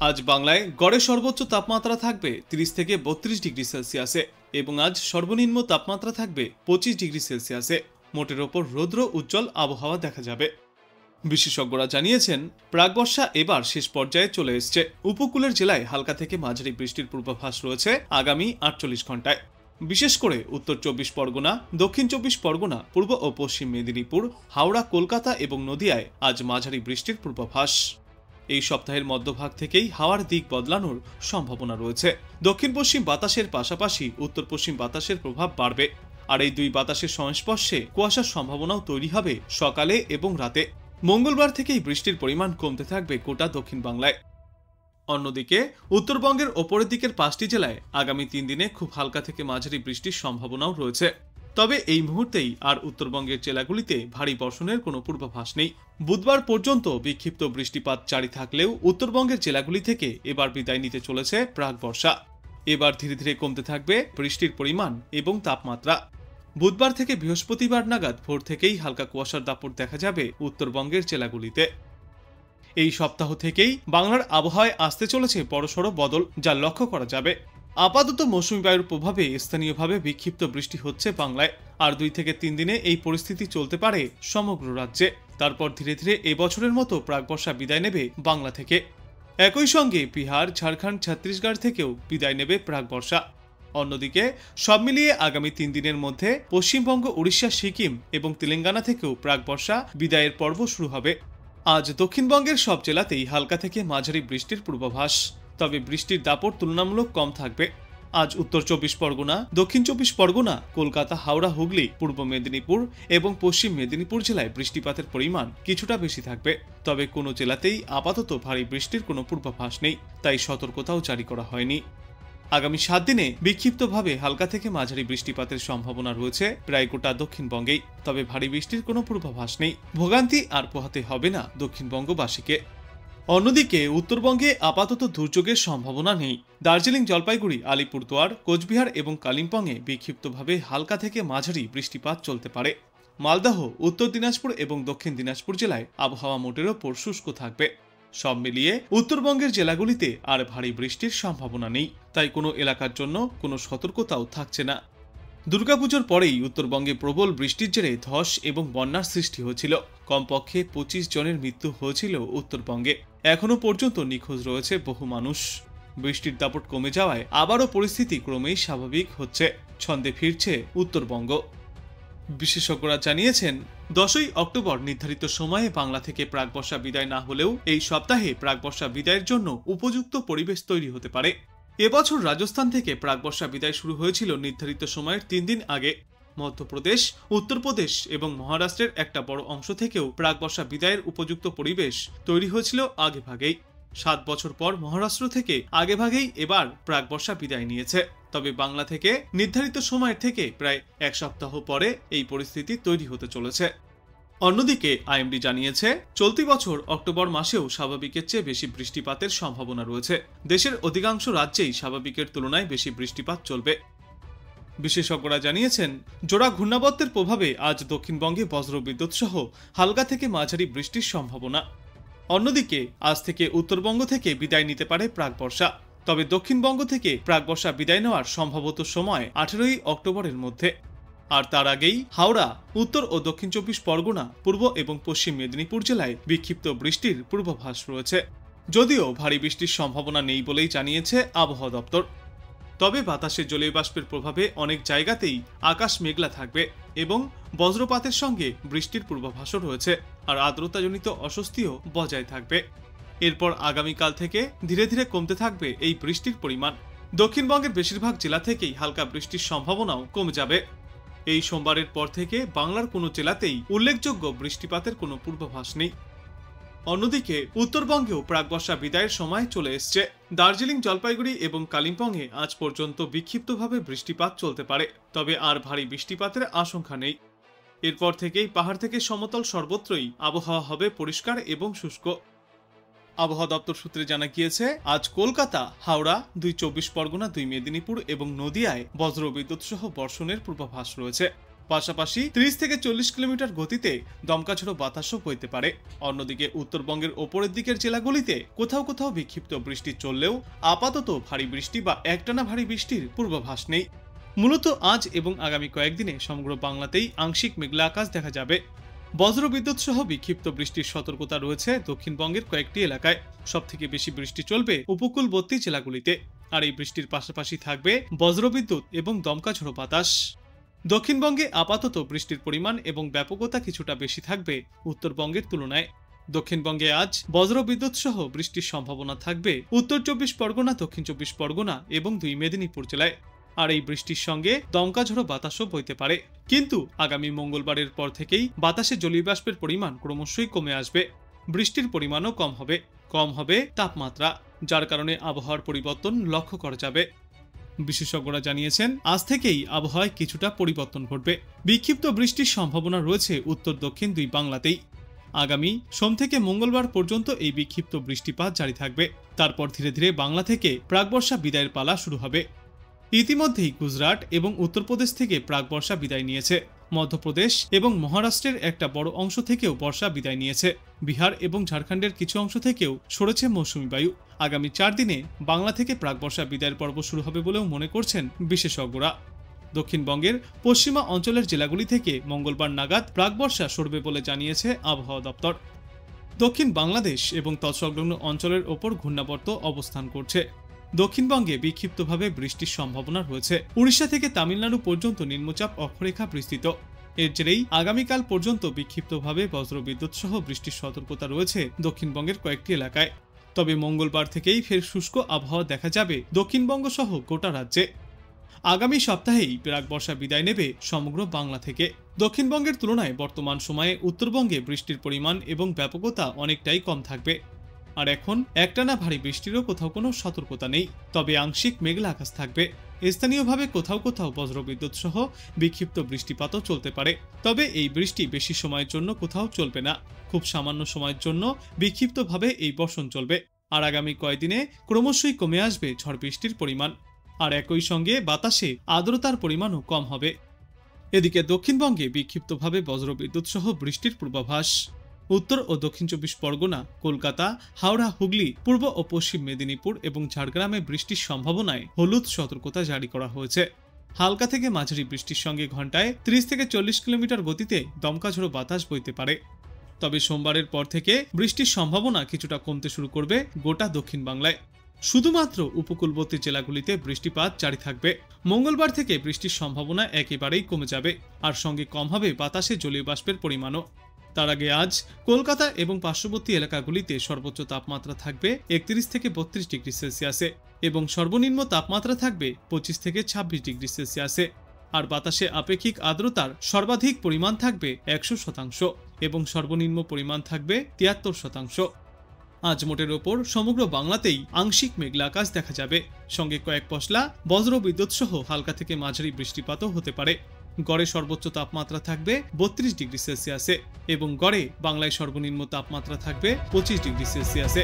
আজ বাংলায় গড়ে সর্বোচ্চ তাপমাত্রা থাকবে 30 থেকে 32 ডিগ্রি সেলসিয়াসে এবং আজ সর্বনিম্ন তাপমাত্রা থাকবে 25 ডিগ্রি সেলসিয়াসে। মোটের ওপর রৌদ্র উজ্জ্বল আবহাওয়া দেখা যাবে। বিশেষজ্ঞরা জানিয়েছেন, প্রাকবর্ষা এবার শেষ পর্যায়ে চলে এসছে। উপকূলের জেলায় হালকা থেকে মাঝারি বৃষ্টির পূর্বাভাস রয়েছে আগামী 48 ঘন্টায়। বিশেষ করে উত্তর 24 পরগনা, দক্ষিণ 24 পরগনা, পূর্ব ও পশ্চিম মেদিনীপুর, হাওড়া, কলকাতা এবং নদিয়ায় আজ মাঝারি বৃষ্টির পূর্বাভাস। এই সপ্তাহের মধ্যভাগ থেকেই হাওয়ার দিক বদলানোর সম্ভাবনা রয়েছে। দক্ষিণ পশ্চিম বাতাসের পাশাপাশি উত্তর পশ্চিম বাতাসের প্রভাব বাড়বে, আর এই দুই বাতাসের সংস্পর্শে কুয়াশার সম্ভাবনাও তৈরি হবে সকালে এবং রাতে। মঙ্গলবার থেকেই বৃষ্টির পরিমাণ কমতে থাকবে গোটা দক্ষিণ বাংলায়। অন্যদিকে উত্তরবঙ্গের ওপরের দিকের 5টি জেলায় আগামী 3 দিনে খুব হালকা থেকে মাঝারি বৃষ্টির সম্ভাবনাও রয়েছে। তবে এই মুহূর্তেই আর উত্তরবঙ্গের জেলাগুলিতে ভারী বর্ষণের কোনো পূর্বাভাস নেই। বুধবার পর্যন্ত বিক্ষিপ্ত বৃষ্টিপাত জারি থাকলেও উত্তরবঙ্গের জেলাগুলি থেকে এবার বিদায় নিতে চলেছে প্রাকবর্ষা। এবার ধীরে ধীরে কমতে থাকবে বৃষ্টির পরিমাণ এবং তাপমাত্রা। বুধবার থেকে বৃহস্পতিবার নাগাদ ভোর থেকেই হালকা কুয়াশার দাপট দেখা যাবে উত্তরবঙ্গের জেলাগুলিতে। এই সপ্তাহ থেকেই বাংলার আবহাওয়ায় আসতে চলেছে বড়সড় বদল, যা লক্ষ্য করা যাবে। আপাতত মৌসুমী বায়ুর প্রভাবে স্থানীয়ভাবে বিক্ষিপ্ত বৃষ্টি হচ্ছে বাংলায়, আর 2 থেকে 3 দিনে এই পরিস্থিতি চলতে পারে সমগ্র রাজ্যে। তারপর ধীরে ধীরে এবছরের মতো প্রাকবর্ষা বিদায় নেবে বাংলা থেকে। একই সঙ্গে বিহার, ঝাড়খণ্ড, ছত্তিশগড় থেকেও বিদায় নেবে প্রাকবর্ষা। অন্যদিকে সব মিলিয়ে আগামী 3 দিনের মধ্যে পশ্চিমবঙ্গ, উড়িষ্যা, সিকিম এবং তেলেঙ্গানা থেকেও প্রাকবর্ষা বিদায়ের পর্ব শুরু হবে। আজ দক্ষিণবঙ্গের সব জেলাতেই হালকা থেকে মাঝারি বৃষ্টির পূর্বাভাস, তবে বৃষ্টির দাপট তুলনামূলক কম থাকবে। আজ উত্তর 24 পরগনা, দক্ষিণ 24 পরগনা, কলকাতা, হাওড়া, হুগলি, পূর্ব মেদিনীপুর এবং পশ্চিম মেদিনীপুর জেলায় বৃষ্টিপাতের পরিমাণ কিছুটা বেশি থাকবে। তবে কোনো জেলাতেই আপাতত ভারী বৃষ্টির কোনো পূর্বাভাস নেই, তাই সতর্কতাও জারি করা হয়নি। আগামী 7 দিনে বিক্ষিপ্তভাবে হালকা থেকে মাঝারি বৃষ্টিপাতের সম্ভাবনা রয়েছে প্রায় গোটা দক্ষিণবঙ্গেই। তবে ভারী বৃষ্টির কোনো পূর্বাভাস নেই। ভোগান্তি আর পোহাতে হবে না দক্ষিণবঙ্গবাসীকে। অন্যদিকে উত্তরবঙ্গে আপাতত দুর্যোগের সম্ভাবনা নেই। দার্জিলিং, জলপাইগুড়ি, আলিপুরদুয়ার, কোচবিহার এবং কালিম্পংয়ে বিক্ষিপ্তভাবে হালকা থেকে মাঝারি বৃষ্টিপাত চলতে পারে। মালদহ, উত্তর দিনাজপুর এবং দক্ষিণ দিনাজপুর জেলায় আবহাওয়া মোটের ওপর শুষ্ক থাকবে। সব মিলিয়ে উত্তরবঙ্গের জেলাগুলিতে আর ভারী বৃষ্টির সম্ভাবনা নেই, তাই কোনো এলাকার জন্য কোনো সতর্কতাও থাকছে না। দুর্গাপুজোর পরেই উত্তরবঙ্গে প্রবল বৃষ্টির জেরে ধস এবং বন্যার সৃষ্টি হয়েছিল। কমপক্ষে 25 জনের মৃত্যু হয়েছিল উত্তরবঙ্গে। এখনো পর্যন্ত নিখোঁজ রয়েছে বহু মানুষ। বৃষ্টির দাপট কমে যাওয়ায় আবারও পরিস্থিতি ক্রমেই স্বাভাবিক হচ্ছে, ছন্দে ফিরছে উত্তরবঙ্গ। বিশেষজ্ঞরা জানিয়েছেন, 10ই অক্টোবর নির্ধারিত সময়ে বাংলা থেকে প্রাকবর্ষা বিদায় না হলেও এই সপ্তাহে প্রাকবর্ষা বিদায়ের জন্য উপযুক্ত পরিবেশ তৈরি হতে পারে। এবছর রাজস্থান থেকে প্রাকবর্ষা বিদায় শুরু হয়েছিল নির্ধারিত সময়ের 3 দিন আগে। মধ্যপ্রদেশ, উত্তরপ্রদেশ এবং মহারাষ্ট্রের একটা বড় অংশ থেকেও প্রাকবর্ষা বিদায়ের উপযুক্ত পরিবেশ তৈরি হয়েছিল আগেভাগেই। 7 বছর পর মহারাষ্ট্র থেকে আগেভাগেই এবার প্রাকবর্ষা বিদায় নিয়েছে। তবে বাংলা থেকে নির্ধারিত সময়ের থেকে প্রায় 1 সপ্তাহ পরে এই পরিস্থিতি তৈরি হতে চলেছে। অন্যদিকে আইএমডি জানিয়েছে, চলতি বছর অক্টোবর মাসেও স্বাভাবিকের চেয়ে বেশি বৃষ্টিপাতের সম্ভাবনা রয়েছে। দেশের অধিকাংশ রাজ্যেই স্বাভাবিকের তুলনায় বেশি বৃষ্টিপাত চলবে। বিশেষজ্ঞরা জানিয়েছেন, জোড়া ঘূর্ণাবর্তের প্রভাবে আজ দক্ষিণবঙ্গে বজ্রবিদ্যুৎ সহ হালকা থেকে মাঝারি বৃষ্টির সম্ভাবনা। অন্যদিকে আজ থেকে উত্তরবঙ্গ থেকে বিদায় নিতে পারে প্রাকবর্ষা। তবে দক্ষিণবঙ্গ থেকে প্রাকবর্ষা বিদায় নেওয়ার সম্ভবত সময় 18ই অক্টোবরের মধ্যে। আর তার আগেই হাওড়া, উত্তর ও দক্ষিণ 24 পরগনা, পূর্ব এবং পশ্চিম মেদিনীপুর জেলায় বিক্ষিপ্ত বৃষ্টির পূর্বাভাস রয়েছে। যদিও ভারী বৃষ্টির সম্ভাবনা নেই বলেই জানিয়েছে আবহাওয়া দপ্তর। তবে বাতাসে জলীয় বাষ্পের প্রভাবে অনেক জায়গাতেই আকাশ মেঘলা থাকবে এবং বজ্রপাতের সঙ্গে বৃষ্টির পূর্বাভাসও রয়েছে, আর আর্দ্রতাজনিত অস্বস্তিও বজায় থাকবে। এরপর আগামীকাল থেকে ধীরে ধীরে কমতে থাকবে এই বৃষ্টির পরিমাণ। দক্ষিণবঙ্গের বেশিরভাগ জেলা থেকেই হালকা বৃষ্টির সম্ভাবনাও কমে যাবে। এই সোমবারের পর থেকে বাংলার কোনো জেলাতেই উল্লেখযোগ্য বৃষ্টিপাতের কোনো পূর্বাভাস নেই। অন্যদিকে উত্তরবঙ্গেও প্রাকবর্ষা বিদায়ের সময় চলে এসছে। দার্জিলিং, জলপাইগুড়ি এবং কালিম্পংয়ে আজ পর্যন্ত বিক্ষিপ্তভাবে বৃষ্টিপাত চলতে পারে, তবে আর ভারী বৃষ্টিপাতের আশঙ্কা নেই। এরপর থেকেই পাহাড় থেকে সমতল সর্বত্রই আবহাওয়া হবে পরিষ্কার এবং শুষ্ক। আবহাওয়া দপ্তর সূত্রে জানা গিয়েছে, আজ কলকাতা, হাওড়া, 24 পরগনা, 2 মেদিনীপুর এবং নদিয়ায় বজ্রবিদ্যুৎ সহ বর্ষণের পূর্বাভাস রয়েছে। পাশাপাশি 30 থেকে 40 কিলোমিটার গতিতে দমকা ঝোড়ো বাতাসও বইতে পারে। অন্যদিকে উত্তরবঙ্গের ওপরের দিকের জেলাগুলিতে কোথাও কোথাও বিক্ষিপ্ত বৃষ্টি চললেও আপাতত ভারী বৃষ্টি বা একটানা ভারী বৃষ্টির পূর্বাভাস নেই। মূলত আজ এবং আগামী কয়েকদিনে সমগ্র বাংলাতেই আংশিক মেঘলা আকাশ দেখা যাবে। বজ্রবিদ্যুৎ সহ বিক্ষিপ্ত বৃষ্টির সতর্কতা রয়েছে দক্ষিণবঙ্গের কয়েকটি এলাকায়। সবথেকে বেশি বৃষ্টি চলবে উপকূলবর্তী জেলাগুলিতে, আর এই বৃষ্টির পাশাপাশি থাকবে বজ্রবিদ্যুৎ এবং দমকা ঝোড়ো বাতাস। দক্ষিণবঙ্গে আপাতত বৃষ্টির পরিমাণ এবং ব্যাপকতা কিছুটা বেশি থাকবে উত্তরবঙ্গের তুলনায়। দক্ষিণবঙ্গে আজ বজ্রবিদ্যুৎ সহ বৃষ্টির সম্ভাবনা থাকবে উত্তর 24 পরগনা, দক্ষিণ 24 পরগনা এবং 2 মেদিনীপুর জেলায়। আর এই বৃষ্টির সঙ্গে দমকা ঝোড়ো বাতাসও বইতে পারে। কিন্তু আগামী মঙ্গলবারের পর থেকেই বাতাসে জলীয় বাষ্পের পরিমাণ ক্রমশই কমে আসবে, বৃষ্টির পরিমাণও কম হবে তাপমাত্রা, যার কারণে আবহাওয়ার পরিবর্তন লক্ষ্য করা যাবে। বিশেষজ্ঞরা জানিয়েছেন আজ থেকেই আবহাওয়ায় কিছুটা পরিবর্তন ঘটবে। বিক্ষিপ্ত বৃষ্টির সম্ভাবনা রয়েছে উত্তর দক্ষিণ 2 বাংলাতেই। আগামী সোম থেকে মঙ্গলবার পর্যন্ত এই বিক্ষিপ্ত বৃষ্টিপাত জারি থাকবে। তারপর ধীরে ধীরে বাংলা থেকে প্রাকবর্ষা বিদায়ের পালা শুরু হবে। ইতিমধ্যেই গুজরাট এবং উত্তরপ্রদেশ থেকে প্রাকবর্ষা বিদায় নিয়েছে। মধ্যপ্রদেশ এবং মহারাষ্ট্রের একটা বড় অংশ থেকেও বর্ষা বিদায় নিয়েছে। বিহার এবং ঝাড়খণ্ডের কিছু অংশ থেকেও সরেছে মৌসুমী বায়ু। আগামী 4 দিনে বাংলা থেকে প্রাকবর্ষা বিদায়ের পর্ব শুরু হবে বলেও মনে করছেন বিশেষজ্ঞরা। দক্ষিণবঙ্গের পশ্চিমা অঞ্চলের জেলাগুলি থেকে মঙ্গলবার নাগাদ প্রাকবর্ষা সরবে বলে জানিয়েছে আবহাওয়া দপ্তর। দক্ষিণ বাংলাদেশ এবং তৎসংলগ্ন অঞ্চলের ওপর ঘূর্ণাবর্ত অবস্থান করছে। দক্ষিণবঙ্গে বিক্ষিপ্তভাবে বৃষ্টির সম্ভাবনা রয়েছে। উড়িষ্যা থেকে তামিলনাড়ু পর্যন্ত নিম্নচাপ অক্ষরেখা বিস্তৃত। এর জেরেই আগামীকাল পর্যন্ত বিক্ষিপ্তভাবে বজ্রবিদ্যুৎ সহ বৃষ্টির সতর্কতা রয়েছে দক্ষিণবঙ্গের কয়েকটি এলাকায়। তবে মঙ্গলবার থেকেই ফের শুষ্ক আবহাওয়া দেখা যাবে দক্ষিণবঙ্গ সহ গোটা রাজ্যে। আগামী সপ্তাহেই প্রাকবর্ষা বিদায় নেবে সমগ্র বাংলা থেকে। দক্ষিণবঙ্গের তুলনায় বর্তমান সময়ে উত্তরবঙ্গে বৃষ্টির পরিমাণ এবং ব্যাপকতা অনেকটাই কম থাকবে। আর এখন একটানা ভারী বৃষ্টিরও কোথাও কোনো সতর্কতা নেই, তবে আংশিক মেঘলা আকাশ থাকবে। স্থানীয়ভাবে কোথাও কোথাও বজ্রবিদ্যুৎ সহ বিক্ষিপ্ত বৃষ্টিপাতও চলতে পারে। তবে এই বৃষ্টি বেশি সময়ের জন্য কোথাও চলবে না, খুব সামান্য সময়ের জন্য বিক্ষিপ্তভাবে এই বর্ষণ চলবে। আর আগামী কয়েকদিনে ক্রমশই কমে আসবে ঝড় বৃষ্টির পরিমাণ, আর একই সঙ্গে বাতাসে আর্দ্রতার পরিমাণও কম হবে। এদিকে দক্ষিণবঙ্গে বিক্ষিপ্তভাবে বজ্রবিদ্যুৎ সহ বৃষ্টির পূর্বাভাস। উত্তর ও দক্ষিণ 24 পরগনা, কলকাতা, হাওড়া, হুগলি, পূর্ব ও পশ্চিম মেদিনীপুর এবং ঝাড়গ্রামে বৃষ্টির সম্ভাবনায় হলুদ সতর্কতা জারি করা হয়েছে। হালকা থেকে মাঝারি বৃষ্টির সঙ্গে ঘন্টায় 30 থেকে 40 কিলোমিটার গতিতে দমকা ঝোড়ো বাতাস বইতে পারে। তবে সোমবারের পর থেকে বৃষ্টির সম্ভাবনা কিছুটা কমতে শুরু করবে গোটা দক্ষিণ বাংলায়। শুধুমাত্র উপকূলবর্তী জেলাগুলিতে বৃষ্টিপাত জারি থাকবে। মঙ্গলবার থেকে বৃষ্টির সম্ভাবনা একেবারেই কমে যাবে, আর সঙ্গে কম হবে বাতাসে জলীয় বাষ্পের পরিমাণও। তার আগে আজ কলকাতা এবং পার্শ্ববর্তী এলাকাগুলিতে সর্বোচ্চ তাপমাত্রা থাকবে 31 থেকে 32 ডিগ্রি সেলসিয়াসে এবং সর্বনিম্ন তাপমাত্রা থাকবে 25 থেকে 26 ডিগ্রি সেলসিয়াসে। আর বাতাসে আপেক্ষিক আর্দ্রতার সর্বাধিক পরিমাণ থাকবে 100% এবং সর্বনিম্ন পরিমাণ থাকবে 73%। আজ মোটের ওপর সমগ্র বাংলাতেই আংশিক মেঘলা আকাশ দেখা যাবে, সঙ্গে কয়েক পশলা বজ্রবিদ্যুৎ সহ হালকা থেকে মাঝারি বৃষ্টিপাতও হতে পারে। গড়ে সর্বোচ্চ তাপমাত্রা থাকবে 32 ডিগ্রি সেলসিয়াসে এবং গড়ে বাংলায় সর্বনিম্ন তাপমাত্রা থাকবে 25 ডিগ্রি সেলসিয়াসে।